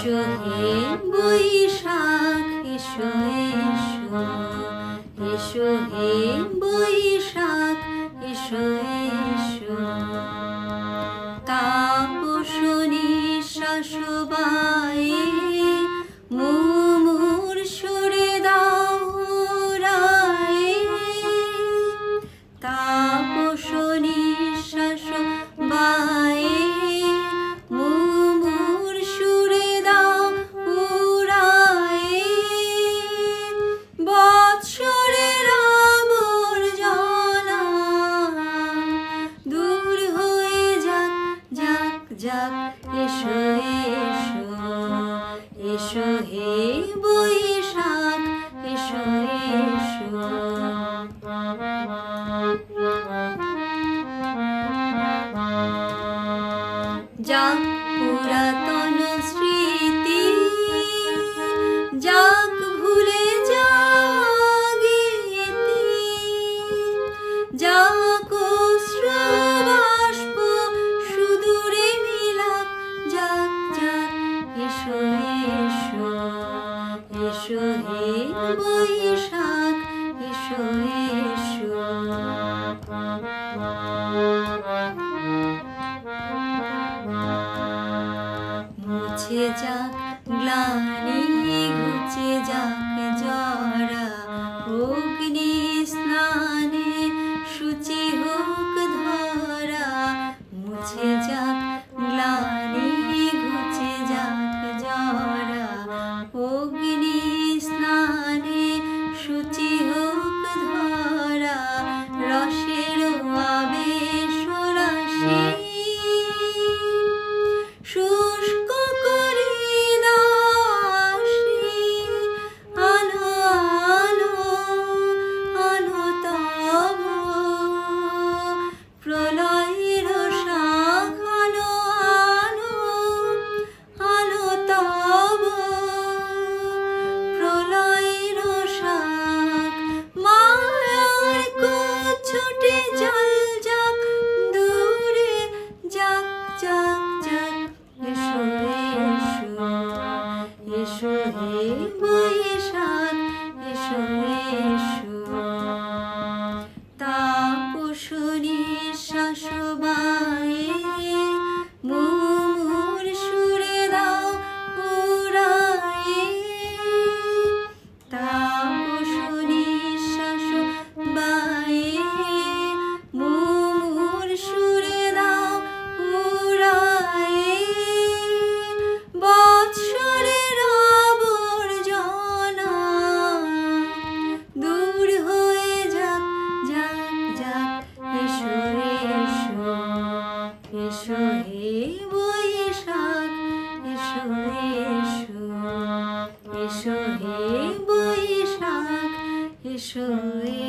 এসো হে বৈশাখ এসো এসো, এসো হে বৈশাখ এসো এসো। তাপসনী শাসবায়ে মুমুর সুরে দাও রায়ে। তাপসনী শাসবায়ে মুমুর সুরে দাও উড়ায়ে। বৎসরের আবর্জনা দূর হয়ে যাক যাক যাক। এসো এসো, এসো হে বৈশাখ এসো এসো। যাক পুরাতন স্মৃতি, যাক ভুলে যাগিতি, যাক অশ্রুবাষ্প সুদূরে মিলাক যাক যাক। এসো এসো, এসো হে বৈশাখ এসো এসো। মুছে যাক গ্লানি ঘুচে যাক জরা, অগ্নি স্নানে শুচি হোক ধরা। মুছে যাক গ্লানি ঘুচে যাক জরা, অগ্নি স্নানে শুচি হোক ধরা। রসের আবেশ রাশি শুষ্ক করে দাসী। আলো আলো আলো তব প্রলয়ের শাখ। আলো আলো আলো তব প্রলয়ের শাখ। মায়ার কুচ্ছুটে জল যাক দূরে যাক যাক যাক। এসো এসো, এসো হে বৈশাখ এসো এসো। তাপসনী শাসবায়ে মুমুর সুরে দাও উড়ায়ে। তাপসনী শাসবায়ে মুমুর সুরে দাও উড়ায়ে। বৎসরের আবর্জনা দূর হয়ে যাক যাক যাক। এসো এসো, এসো হে বৈশাখ এসো এসো, এসো হে বৈশাখ এসো এসো।